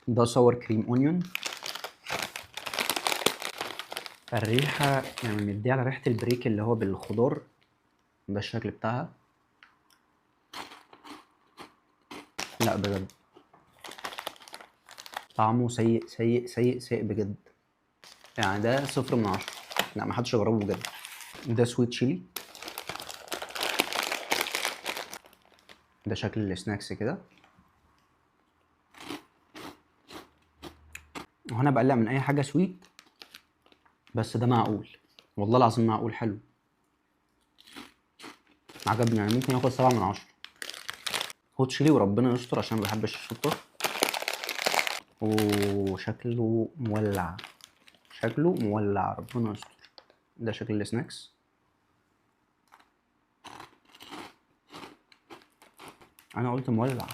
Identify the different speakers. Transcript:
Speaker 1: ده صور كريم اونيون. الريحة يعني مديه على ريحة البريك اللي هو بالخضار. ده الشكل بتاعها. لا بجد طعمه سيء سيء سيء سيء بجد. يعني ده 0/10. لا محدش يجربه بجد. ده سويت تشيلي. ده شكل السناكس كده. وهنا بقلق من اي حاجة سويت، بس ده معقول والله العظيم، معقول حلو، عجبني يعني، ممكن ياخد 7/10. هوت تشيلي وربنا يستر عشان ما بحبش السكر. وشكله مولع، شكله مولع ربنا يستر. ده شكل السناكس. انا قلت مولع.